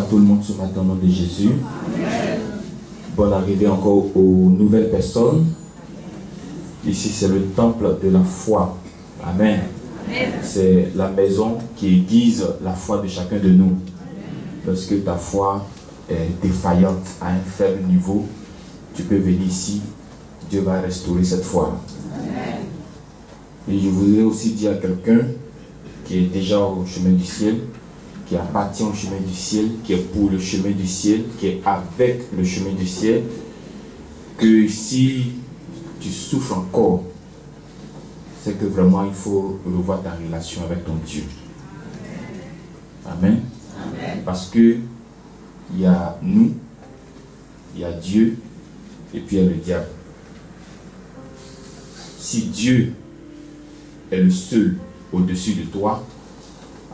tout le monde ce matin au nom de Jésus. Amen. Bonne arrivée encore aux nouvelles personnes. Ici, c'est le temple de la foi. Amen. C'est la maison qui aiguise la foi de chacun de nous. Lorsque ta foi est défaillante à un faible niveau, tu peux venir ici. Dieu va restaurer cette foi. Et je voudrais aussi dire à quelqu'un qui est déjà au chemin du ciel, qui appartient au chemin du ciel, qui est pour le chemin du ciel, qui est avec le chemin du ciel, que si tu souffres encore, c'est que vraiment il faut revoir ta relation avec ton Dieu. Amen. Amen. Parce que il y a nous, il y a Dieu, et puis il y a le diable. Si Dieu est le seul au-dessus de toi,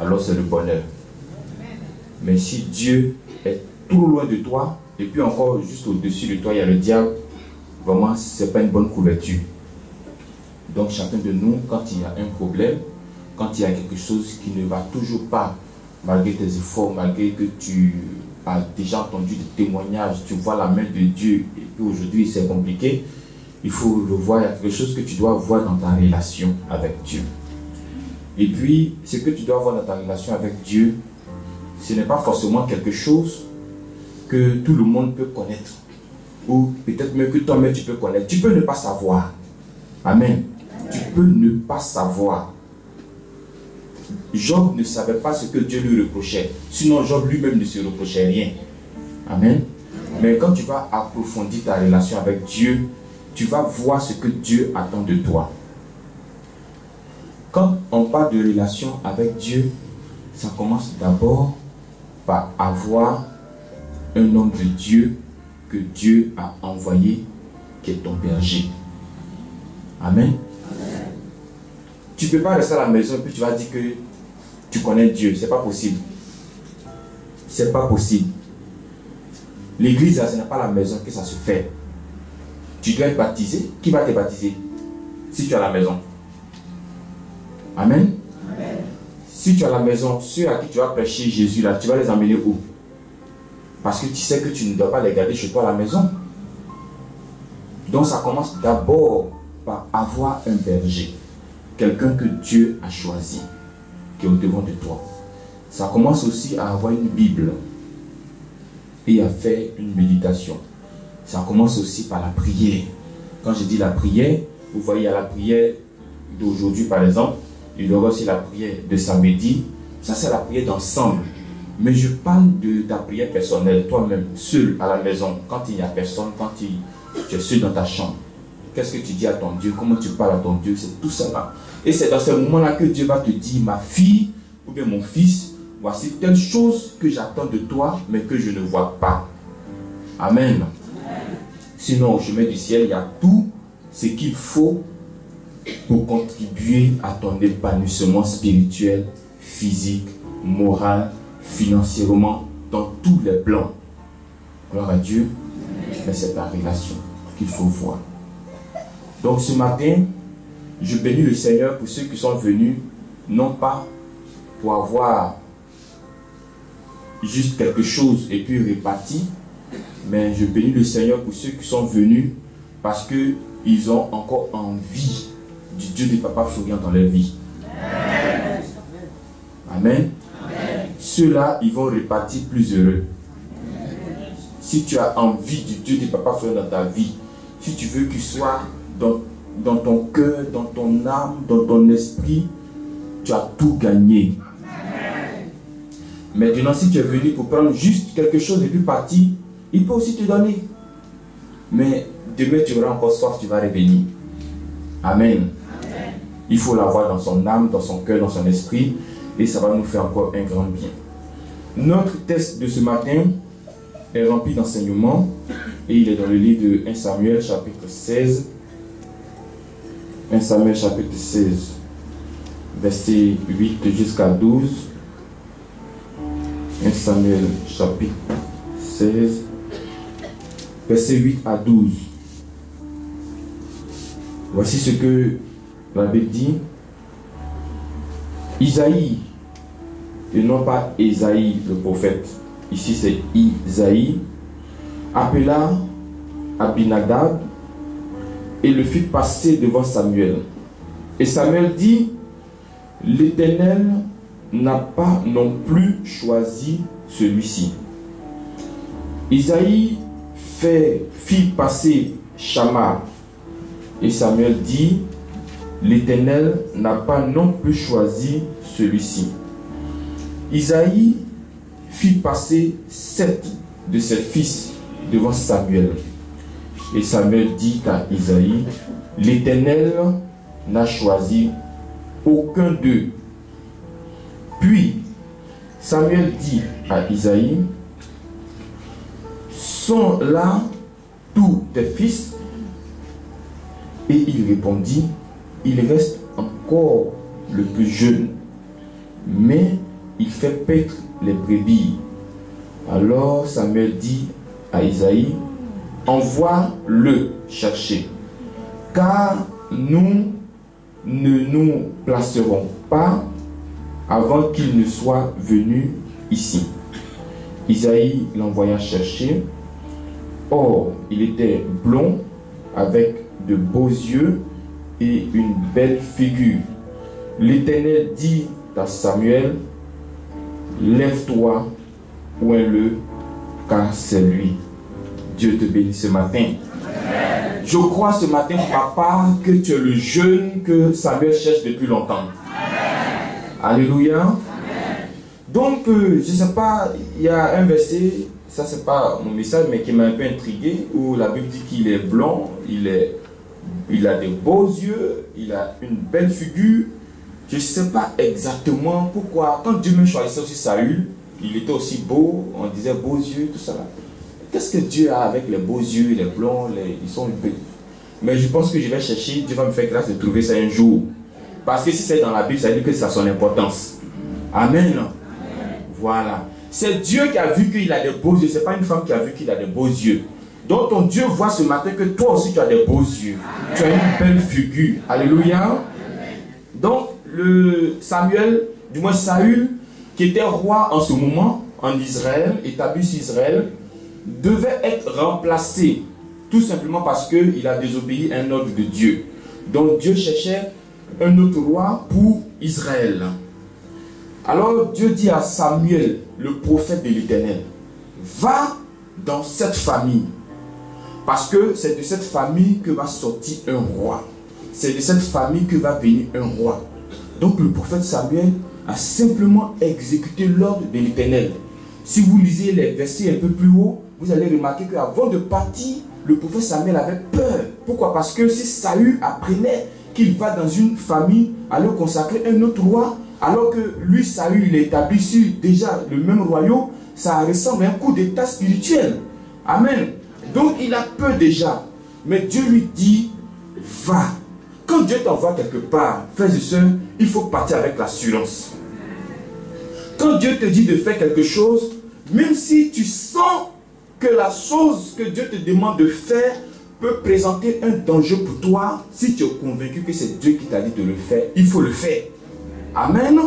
alors c'est le bonheur. Mais si Dieu est tout loin de toi, et puis encore juste au-dessus de toi, il y a le diable, vraiment, ce n'est pas une bonne couverture. Donc chacun de nous, quand il y a un problème, quand il y a quelque chose qui ne va toujours pas, malgré tes efforts, malgré que tu as déjà entendu des témoignages, tu vois la main de Dieu, et puis aujourd'hui c'est compliqué, il faut le voir, il y a quelque chose que tu dois voir dans ta relation avec Dieu. Et puis, ce que tu dois voir dans ta relation avec Dieu, ce n'est pas forcément quelque chose que tout le monde peut connaître. Ou peut-être même que toi-même tu peux connaître. Tu peux ne pas savoir. Amen. Tu peux ne pas savoir. Job ne savait pas ce que Dieu lui reprochait. Sinon, Job lui-même ne se reprochait rien. Amen. Mais quand tu vas approfondir ta relation avec Dieu, tu vas voir ce que Dieu attend de toi. Quand on parle de relation avec Dieu, ça commence d'abord par avoir un homme de Dieu que Dieu a envoyé, qui est ton berger. Amen. Tu ne peux pas rester à la maison et puis tu vas dire que tu connais Dieu. Ce n'est pas possible. Ce n'est pas possible. L'église, ce n'est pas la maison que ça se fait. Tu dois être baptisé. Qui va te baptiser? Si tu es à la maison. Amen. Amen. Si tu es à la maison, ceux à qui tu vas prêcher Jésus, là, tu vas les emmener où? Parce que tu sais que tu ne dois pas les garder chez toi à la maison. Donc ça commence d'abord par avoir un berger. Quelqu'un que Dieu a choisi, qui est au devant de toi. Ça commence aussi à avoir une Bible et à faire une méditation. Ça commence aussi par la prière. Quand je dis la prière, vous voyez, il y a la prière d'aujourd'hui par exemple. Il y aura aussi la prière de samedi. Ça, c'est la prière d'ensemble. Mais je parle de ta prière personnelle, toi-même, seul à la maison, quand il n'y a personne, quand tu es seul dans ta chambre. Qu'est-ce que tu dis à ton Dieu? Comment tu parles à ton Dieu? C'est tout ça là. Et c'est dans ce moment-là que Dieu va te dire, ma fille, ou bien mon fils, voici telle chose que j'attends de toi, mais que je ne vois pas. Amen. Sinon, au chemin du ciel, il y a tout ce qu'il faut pour contribuer à ton épanouissement spirituel, physique, moral, financièrement, dans tous les plans. Gloire à Dieu, mais c'est ta relation qu'il faut voir. Donc ce matin, je bénis le Seigneur pour ceux qui sont venus, non pas pour avoir juste quelque chose et puis réparti, mais je bénis le Seigneur pour ceux qui sont venus parce qu'ils ont encore envie du Dieu de Papa Florian dans leur vie. Amen. Amen. Ceux-là, ils vont repartir plus heureux. Si tu as envie du Dieu de Papa Florian dans ta vie, si tu veux qu'il soit dans ton cœur, dans ton âme, dans ton esprit, tu as tout gagné. Amen. Maintenant, si tu es venu pour prendre juste quelque chose et puis partir, il peut aussi te donner. Mais demain, tu auras encore soif, tu vas revenir. Amen. Il faut l'avoir dans son âme, dans son cœur, dans son esprit, et ça va nous faire encore un grand bien. Notre texte de ce matin est rempli d'enseignements, et il est dans le livre de 1 Samuel chapitre 16. 1 Samuel chapitre 16, verset 8 jusqu'à 12. 1 Samuel chapitre 16, verset 8 à 12. Voici ce que la Bible dit. Isaïe, et non pas Ésaïe le prophète, ici c'est Isaïe, appela Abinadab et le fit passer devant Samuel. Et Samuel dit, l'Éternel n'a pas non plus choisi celui-ci. Isaïe fit passer Shammah. Et Samuel dit, l'Éternel n'a pas non plus choisi celui-ci. Isaïe fit passer 7 de ses fils devant Samuel. Et Samuel dit à Isaïe, l'Éternel n'a choisi aucun d'eux. Puis Samuel dit à Isaïe, sont là tous tes fils? Et il répondit, il reste encore le plus jeune, mais il fait paître les brebis. Alors Samuel dit à Isaïe, envoie-le chercher, car nous ne nous placerons pas avant qu'il ne soit venu ici. Isaïe l'envoya chercher. Or, il était blond, avec de beaux yeux et une belle figure. L'Éternel dit à Samuel, lève-toi, oins-le, car c'est lui. Dieu te bénisse ce matin. Amen. Je crois ce matin, papa, que tu es le jeune que Samuel cherche depuis longtemps. Amen. Alléluia. Amen. Donc, je ne sais pas, il y a un verset, ça c'est pas mon message, mais qui m'a un peu intrigué, où la Bible dit qu'il est blond, il a des beaux yeux, il a une belle figure. Je ne sais pas exactement pourquoi. Quand Dieu me choisissait aussi Saül, il était aussi beau, on disait beaux yeux, tout ça là. Qu'est-ce que Dieu a avec les beaux yeux, les blonds, ils sont beaux. Mais je pense que je vais chercher, Dieu va me faire grâce de trouver ça un jour. Parce que si c'est dans la Bible, ça veut dire que ça a son importance. Amen. Amen. Voilà. C'est Dieu qui a vu qu'il a des beaux yeux, ce n'est pas une femme qui a vu qu'il a des beaux yeux. Donc ton Dieu voit ce matin que toi aussi tu as des beaux yeux. Amen. Tu as une belle figure. Alléluia. Amen. Donc Saül, qui était roi en ce moment en Israël, établi sur Israël, devait être remplacé tout simplement parce qu'il a désobéi à un ordre de Dieu. Donc Dieu cherchait un autre roi pour Israël. Alors Dieu dit à Samuel, le prophète de l'Éternel, va dans cette famille, parce que c'est de cette famille que va sortir un roi. C'est de cette famille que va venir un roi. Donc le prophète Samuel a simplement exécuté l'ordre de l'Éternel. Si vous lisez les versets un peu plus haut, vous allez remarquer qu'avant de partir, le prophète Samuel avait peur. Pourquoi? Parce que si Saül apprenait qu'il va dans une famille aller consacrer un autre roi, alors que lui, Saül, il est établi sur déjà le même royaume, ça ressemble à un coup d'état spirituel. Amen. Donc il a peur déjà. Mais Dieu lui dit, va. Quand Dieu t'envoie quelque part, frères et sœurs, il faut partir avec l'assurance. Quand Dieu te dit de faire quelque chose, même si tu sens que la chose que Dieu te demande de faire peut présenter un danger pour toi, si tu es convaincu que c'est Dieu qui t'a dit de le faire, il faut le faire. Amen.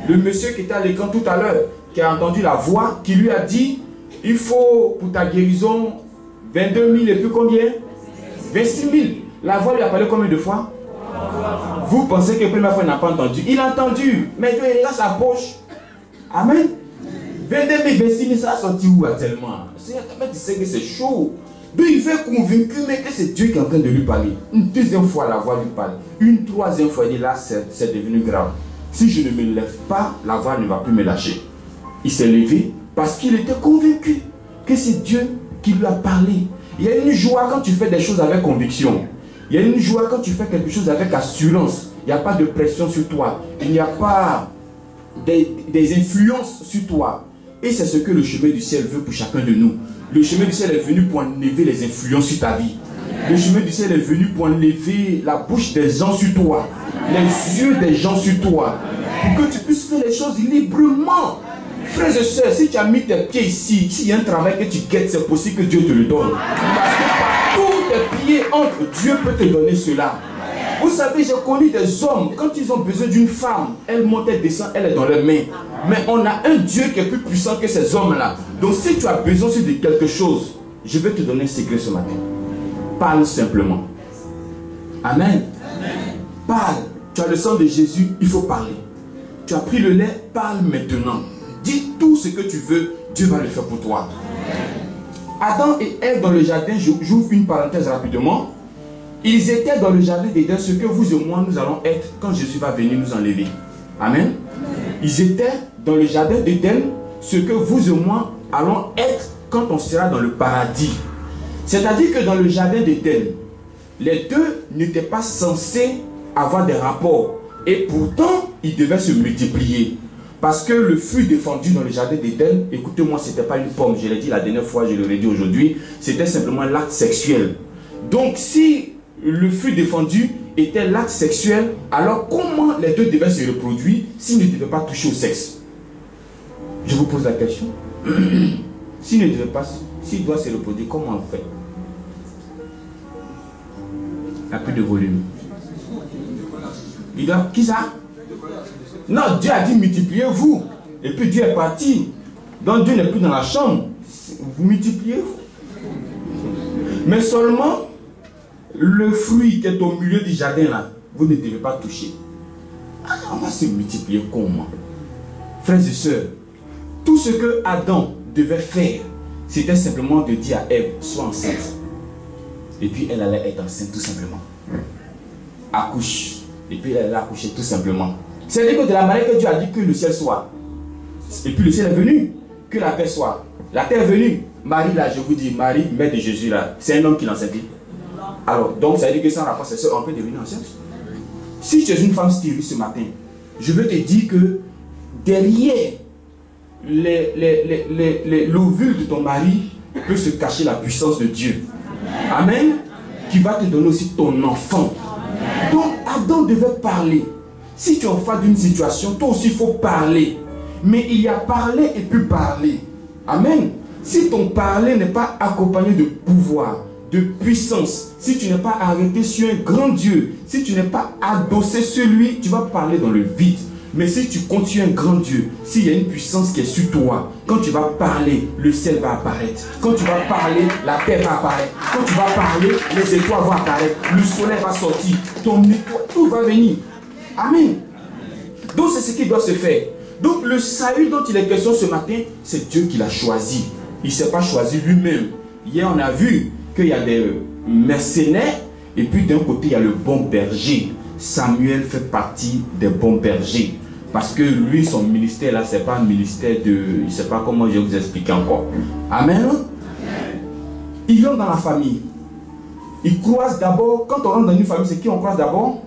Le monsieur qui était à l'écran tout à l'heure, qui a entendu la voix, qui lui a dit, il faut pour ta guérison 22 000 et puis combien? 26 000. La voix lui a parlé combien de fois? Vous pensez que la première fois il n'a pas entendu? Il a entendu, mais Dieu est là sa poche. Amen. 22 000, 26 000, ça a sorti où actuellement? Tu sais que c'est chaud. Donc il fait convaincu mais que c'est Dieu qui est en train de lui parler. Une deuxième fois la voix lui parle. Une troisième fois il dit là c'est devenu grave. Si je ne me lève pas, la voix ne va plus me lâcher. Il s'est levé parce qu'il était convaincu que c'est Dieu qui lui a parlé. Il y a une joie quand tu fais des choses avec conviction. Il y a une joie quand tu fais quelque chose avec assurance. Il n'y a pas de pression sur toi. Il n'y a pas des influences sur toi. Et c'est ce que le chemin du ciel veut pour chacun de nous. Le chemin du ciel est venu pour enlever les influences sur ta vie. Le chemin du ciel est venu pour enlever la bouche des gens sur toi, les yeux des gens sur toi, pour que tu puisses faire les choses librement. Frères et sœurs, si tu as mis tes pieds ici, s'il y a un travail que tu guettes, c'est possible que Dieu te le donne. Parce que partout tes pieds entrent, Dieu peut te donner cela. Vous savez, j'ai connu des hommes, quand ils ont besoin d'une femme, elle monte, elle descend, elle est dans leurs mains. Mais on a un Dieu qui est plus puissant que ces hommes-là. Donc si tu as besoin de quelque chose, je vais te donner un secret ce matin. Parle simplement. Amen. Parle. Tu as le sang de Jésus, il faut parler. Tu as pris le lait, parle maintenant. Dis tout ce que tu veux, Dieu va le faire pour toi. Adam et Ève dans le jardin, j'ouvre une parenthèse rapidement. Ils étaient dans le jardin d'Éden, ce que vous et moi nous allons être quand Jésus va venir nous enlever. Amen. Ils étaient dans le jardin d'Éden, ce que vous et moi allons être quand on sera dans le paradis. C'est-à-dire que dans le jardin d'Éden, les deux n'étaient pas censés avoir des rapports. Et pourtant, ils devaient se multiplier. Parce que le fruit défendu dans le jardin d'Éden, écoutez-moi, ce n'était pas une pomme, je l'ai dit la dernière fois, je le redis aujourd'hui, c'était simplement l'acte sexuel. Donc si le fruit défendu était l'acte sexuel, alors comment les deux devaient se reproduire s'ils ne devaient pas toucher au sexe? Je vous pose la question. S'ils ne devaient pas, s'ils doivent se reproduire, comment on fait? Il n'y a plus de volume. Il doit, qui ça? Non, Dieu a dit multipliez-vous. Et puis Dieu est parti. Donc Dieu n'est plus dans la chambre. Vous multipliez-vous. Mais seulement le fruit qui est au milieu du jardin là, vous ne devez pas toucher. Alors on va se multiplier comment? Frères et sœurs, tout ce que Adam devait faire, c'était simplement de dire à Ève, sois enceinte. Et puis elle allait être enceinte tout simplement. Accouche. Et puis elle allait accoucher tout simplement. C'est-à-dire que de la manière que Dieu a dit que le ciel soit. Et puis le ciel est venu. Que la terre soit. La terre est venue. Marie là, je vous dis, Marie, mère de Jésus là, c'est un homme qui l'enseigne. Alors, donc ça veut dire que sans rapport sexuel, on peut devenir enceinte. Si tu es une femme stérile ce matin, je veux te dire que derrière l'ovule de ton mari peut se cacher la puissance de Dieu. Amen. Qui va te donner aussi ton enfant. Donc Adam devait parler. Si tu es en face d'une situation, toi aussi il faut parler. Mais il y a parler et puis parler. Amen. Si ton parler n'est pas accompagné de pouvoir, de puissance, si tu n'es pas arrêté sur un grand Dieu, si tu n'es pas adossé sur lui, tu vas parler dans le vide. Mais si tu comptes sur un grand Dieu, s'il y a une puissance qui est sur toi, quand tu vas parler, le ciel va apparaître. Quand tu vas parler, la terre va apparaître. Quand tu vas parler, les étoiles vont apparaître. Le soleil va sortir. Ton étoile, tout va venir. Amen. Donc c'est ce qui doit se faire. Donc le salut dont il est question ce matin, c'est Dieu qui l'a choisi. Il ne s'est pas choisi lui-même. Hier on a vu qu'il y a des mercenaires et puis d'un côté il y a le bon berger. Samuel fait partie des bons bergers. Parce que lui, son ministère là, c'est pas un ministère de... Je ne sais pas comment je vais vous expliquer encore. Amen. Ils vont dans la famille. Ils croisent d'abord, quand on rentre dans une famille, c'est qui on croise d'abord?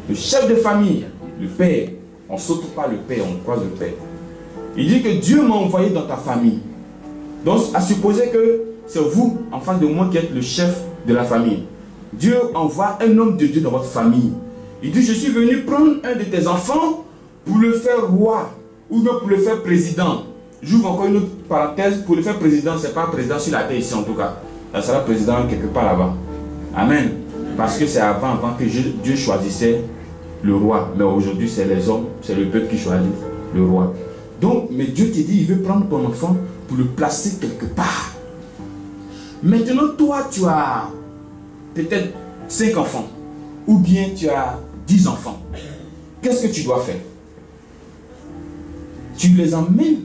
Le chef de famille, le père. On ne saute pas le père, on croise le père. Il dit que Dieu m'a envoyé dans ta famille. Donc, à supposer que c'est vous, en face de moi, qui êtes le chef de la famille. Dieu envoie un homme de Dieu dans votre famille. Il dit, je suis venu prendre un de tes enfants pour le faire roi, ou bien pour le faire président. J'ouvre encore une autre parenthèse, pour le faire président, ce n'est pas président sur la terre ici en tout cas. Ça sera président quelque part là-bas. Amen. Parce que c'est avant que Dieu choisissait le roi. Mais aujourd'hui, c'est les hommes, c'est le peuple qui choisit le roi. Donc, mais Dieu te dit, il veut prendre ton enfant pour le placer quelque part. Maintenant, toi, tu as peut-être 5 enfants. Ou bien tu as 10 enfants. Qu'est-ce que tu dois faire? Tu les emmènes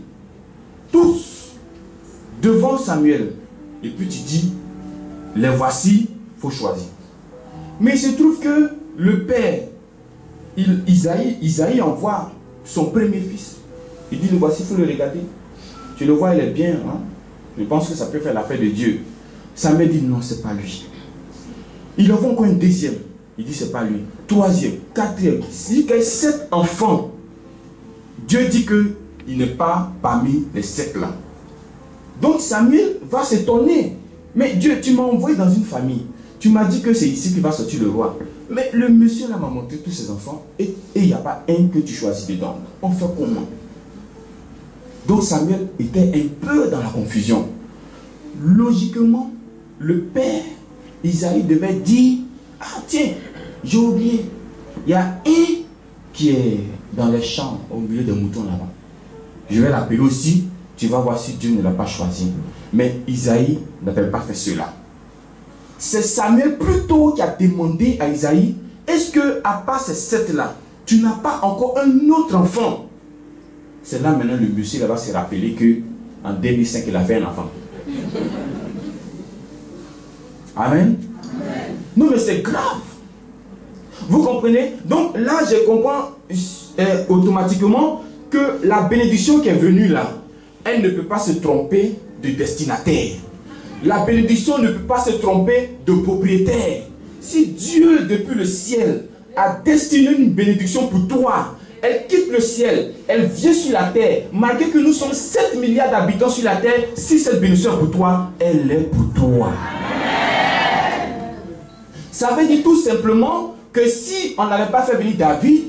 tous devant Samuel. Et puis tu dis, les voici, il faut choisir. Mais il se trouve que le père, Isaïe envoie son premier fils. Il dit, le voici, il faut le regarder. Tu le vois, il est bien. Hein? Je pense que ça peut faire l'affaire de Dieu. Samuel dit, non, ce n'est pas lui. Il envoie encore un deuxième. Il dit, c'est pas lui. Troisième, quatrième. S'il y a 7 enfants, Dieu dit qu'il n'est pas parmi les 7 là. Donc Samuel va s'étonner. Mais Dieu, tu m'as envoyé dans une famille. Tu m'as dit que c'est ici qu'il va sortir le roi. Mais le monsieur là m'a montré tous ses enfants. Et il n'y a pas un que tu choisis dedans. On fait comment? Donc Samuel était un peu dans la confusion. Logiquement, le père Isaïe devait dire, ah tiens, J'ai oublié. Il y a un qui est dans les champs, au milieu des moutons là-bas. Je vais l'appeler aussi. Tu vas voir si Dieu ne l'a pas choisi. Mais Isaïe n'avait pas fait cela. C'est Samuel plutôt qui a demandé à Isaïe, est-ce que à part ces 7 là, tu n'as pas encore un autre enfant? C'est là maintenant le monsieur là-bas s'est rappelé que en 2005 il a fait un enfant. Amen. Non mais c'est grave. Vous comprenez? Donc là je comprends automatiquement que la bénédiction qui est venue là, elle ne peut pas se tromper de destinataire. La bénédiction ne peut pas se tromper de propriétaire. Si Dieu depuis le ciel a destiné une bénédiction pour toi, elle quitte le ciel, elle vient sur la terre. Malgré que nous sommes 7 milliards d'habitants sur la terre, si cette bénédiction est pour toi, elle est pour toi. Ça veut dire tout simplement que si on n'avait pas fait venir David,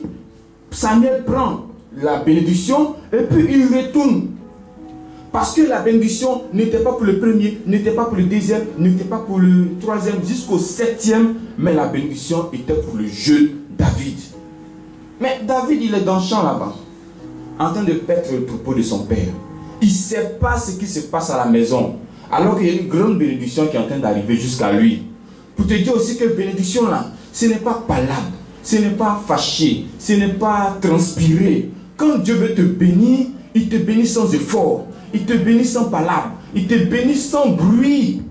Samuel prend la bénédiction et puis il retourne. Parce que la bénédiction n'était pas pour le premier, n'était pas pour le deuxième, n'était pas pour le troisième, jusqu'au 7e, mais la bénédiction était pour le jeune David. Mais David, il est dans le champ là-bas, en train de paître le troupeau de son père. Il ne sait pas ce qui se passe à la maison, alors qu'il y a une grande bénédiction qui est en train d'arriver jusqu'à lui. Pour te dire aussi que bénédiction là, ce n'est pas palabre, ce n'est pas fâché, ce n'est pas transpiré. Quand Dieu veut te bénir, il te bénit sans effort. Il te bénit sans palabre. Il te bénit sans bruit.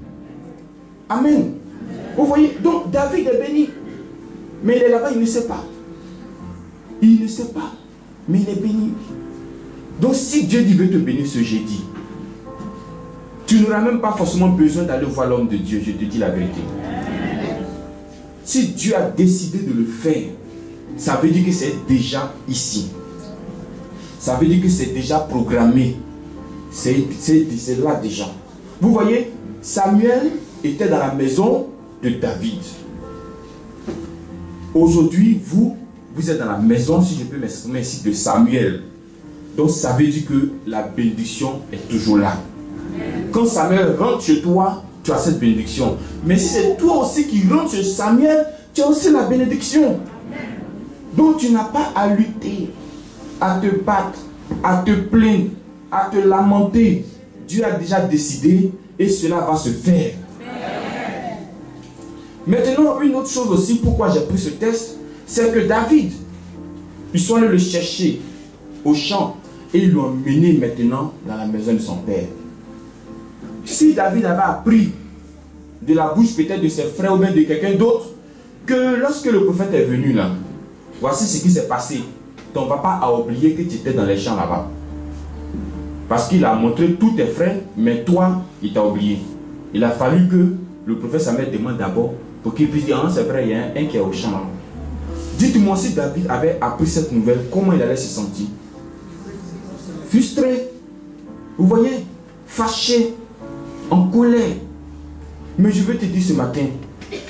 Amen. Vous voyez, donc David est béni. Mais il est là-bas, il ne sait pas. Il ne sait pas. Mais il est béni. Donc si Dieu dit veut te bénir ce jeudi, tu n'auras même pas forcément besoin d'aller voir l'homme de Dieu. Je te dis la vérité. Si Dieu a décidé de le faire, ça veut dire que c'est déjà ici. Ça veut dire que c'est déjà programmé. C'est là déjà. Vous voyez, Samuel était dans la maison de David. Aujourd'hui, vous êtes dans la maison, si je peux m'exprimer ici, de Samuel. Donc ça veut dire que la bénédiction est toujours là. Quand Samuel rentre chez toi, tu as cette bénédiction. Mais si c'est toi aussi qui rentres chez Samuel, tu as aussi la bénédiction. Donc tu n'as pas à lutter, à te battre, à te plaindre, à te lamenter. Dieu a déjà décidé et cela va se faire. Maintenant, une autre chose aussi, pourquoi j'ai pris ce texte, c'est que David, ils sont allés le chercher au champ et ils l'ont emmené maintenant dans la maison de son père. Si David avait appris de la bouche peut-être de ses frères ou bien de quelqu'un d'autre, que lorsque le prophète est venu là, voici ce qui s'est passé. Ton papa a oublié que tu étais dans les champs là-bas. Parce qu'il a montré tous tes frères, mais toi, il t'a oublié. Il a fallu que le prophète Samuel demande d'abord pour qu'il puisse dire, ah, c'est vrai, il y a un qui est au champ là. Dites-moi si David avait appris cette nouvelle, comment il allait se sentir? Frustré. Vous voyez? Fâché. En colère. Mais je veux te dire ce matin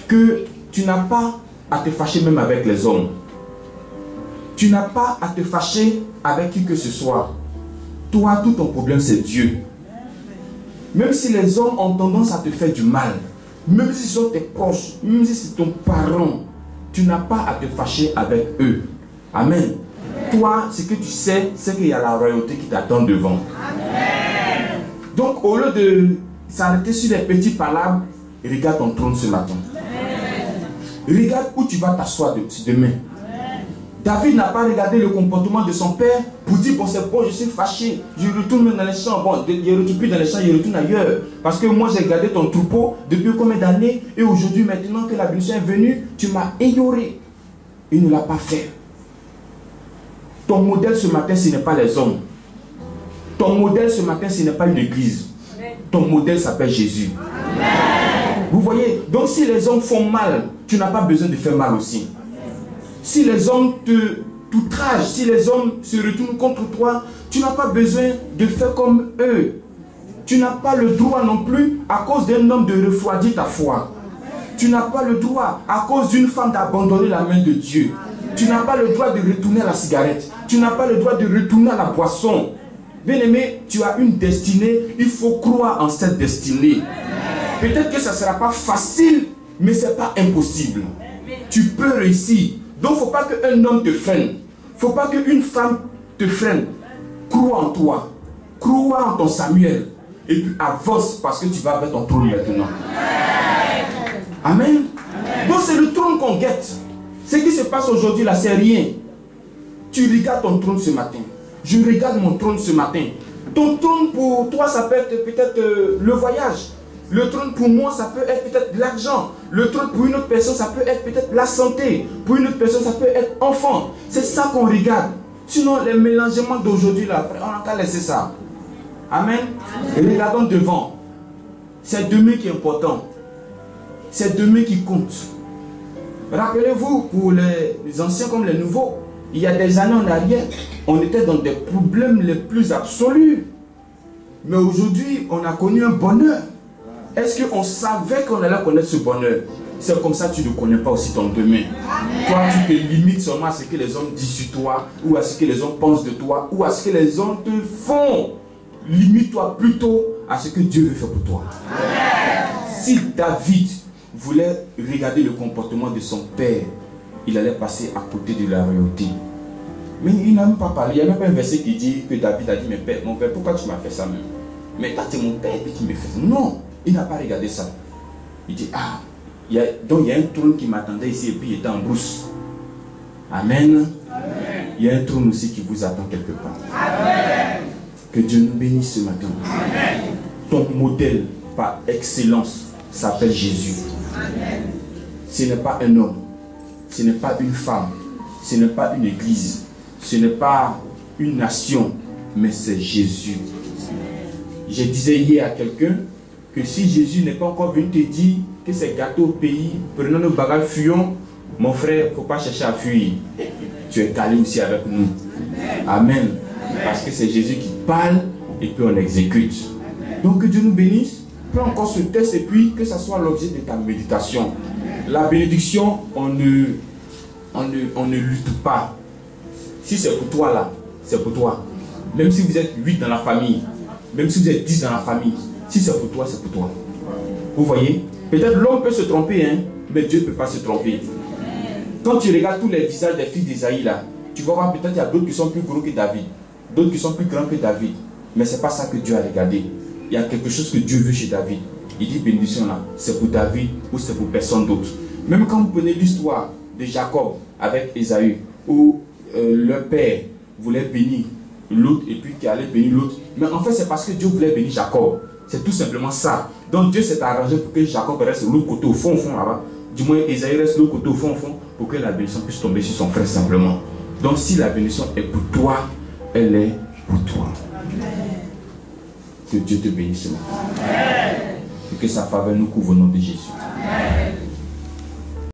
que tu n'as pas à te fâcher même avec les hommes. Tu n'as pas à te fâcher avec qui que ce soit. Toi, tout ton problème, c'est Dieu. Même si les hommes ont tendance à te faire du mal, même si ce sont tes proches, même si c'est ton parent, tu n'as pas à te fâcher avec eux. Amen. Toi, ce que tu sais, c'est qu'il y a la royauté qui t'attend devant. Amen. Donc, au lieu de s'arrêter sur les petites palabres, regarde ton trône ce matin. Amen. Regarde où tu vas t'asseoir demain. David n'a pas regardé le comportement de son père pour dire, bon c'est bon, je suis fâché, je retourne dans les champs, bon, il ne retourne plus dans les champs, il retourne ailleurs. Parce que moi j'ai gardé ton troupeau depuis combien d'années et aujourd'hui, maintenant que la bénédiction est venue, tu m'as ignoré. Il ne l'a pas fait. Ton modèle ce matin, ce n'est pas les hommes. Ton modèle ce matin, ce n'est pas une église. Ton modèle s'appelle Jésus. Amen. Vous voyez, donc si les hommes font mal, tu n'as pas besoin de faire mal aussi. Si les hommes t'outragent, si les hommes se retournent contre toi, tu n'as pas besoin de faire comme eux. Tu n'as pas le droit non plus, à cause d'un homme, de refroidir ta foi. Tu n'as pas le droit, à cause d'une femme, d'abandonner la main de Dieu. Tu n'as pas le droit de retourner à la cigarette. Tu n'as pas le droit de retourner à la boisson. Bien-aimé, tu as une destinée, il faut croire en cette destinée. Peut-être que ça ne sera pas facile, mais ce n'est pas impossible. Tu peux réussir. Donc, il ne faut pas qu'un homme te freine. Il ne faut pas qu'une femme te freine. Crois en toi. Crois en ton Samuel. Et puis avance parce que tu vas vers ton trône maintenant. Amen. Donc, c'est le trône qu'on guette. Ce qui se passe aujourd'hui là, c'est rien. Tu regardes ton trône ce matin. Je regarde mon trône ce matin. Ton trône pour toi, ça peut être peut-être le voyage. Le trône pour moi, ça peut être peut-être l'argent. Le trône pour une autre personne, ça peut être peut-être la santé. Pour une autre personne, ça peut être enfant. C'est ça qu'on regarde. Sinon, les mélangements d'aujourd'hui, là, on n'a qu'à laisser ça. Amen. Et regardons devant. C'est demain qui est important. C'est demain qui compte. Rappelez-vous, pour les anciens comme les nouveaux, il y a des années en arrière, on était dans des problèmes les plus absolus. Mais aujourd'hui, on a connu un bonheur. Est-ce qu'on savait qu'on allait connaître ce bonheur? C'est comme ça que tu ne connais pas aussi ton demain. Toi, tu te limites seulement à ce que les hommes disent sur toi, ou à ce que les hommes pensent de toi, ou à ce que les hommes te font. Limite-toi plutôt à ce que Dieu veut faire pour toi. Si David voulait regarder le comportement de son père, il allait passer à côté de la royauté. Mais il n'a même pas parlé. Il n'y a même pas un verset qui dit que David a dit, mais père, mon père, pourquoi tu m'as fait ça même? Mais toi, tu es mon père et tu me fais ça. Non, il n'a pas regardé ça. Il dit, ah, donc il y a un trône qui m'attendait ici et puis il était en brousse. Amen. Amen. Il y a un trône aussi qui vous attend quelque part. Amen. Que Dieu nous bénisse ce matin. Amen. Ton modèle par excellence s'appelle Jésus. Amen. Ce n'est pas un homme. Ce n'est pas une femme, ce n'est pas une église, ce n'est pas une nation, mais c'est Jésus. Je disais hier à quelqu'un que si Jésus n'est pas encore venu te dire que c'est gâteau au pays, prenons nos bagages, fuyons, mon frère, il ne faut pas chercher à fuir. Tu es calé aussi avec nous. Amen. Parce que c'est Jésus qui parle et puis on exécute. Donc que Dieu nous bénisse. Prends encore ce texte et puis que ça soit l'objet de ta méditation. La bénédiction, on ne lutte pas. Si c'est pour toi là, c'est pour toi. Même si vous êtes 8 dans la famille, même si vous êtes 10 dans la famille, si c'est pour toi, c'est pour toi. Vous voyez? Peut-être l'homme peut se tromper, hein, mais Dieu ne peut pas se tromper. Quand tu regardes tous les visages des fils d'Ésaïe là, tu vas voir peut-être qu'il y a d'autres qui sont plus gros que David, d'autres qui sont plus grands que David. Mais ce n'est pas ça que Dieu a regardé. Il y a quelque chose que Dieu veut chez David. Il dit bénédiction là, c'est pour David ou c'est pour personne d'autre. Même quand vous prenez l'histoire de Jacob avec Ésaü, où le père voulait bénir l'autre et puis qui allait bénir l'autre. Mais en fait, c'est parce que Dieu voulait bénir Jacob. C'est tout simplement ça. Donc Dieu s'est arrangé pour que Jacob reste de l'autre côté au fond là-bas. Du moins, Ésaü reste de l'autre côté au fond pour que la bénédiction puisse tomber sur son frère simplement. Donc si la bénédiction est pour toi, elle est pour toi. Que Dieu te bénisse. Et que sa faveur nous couvre au nom de Jésus. Amen.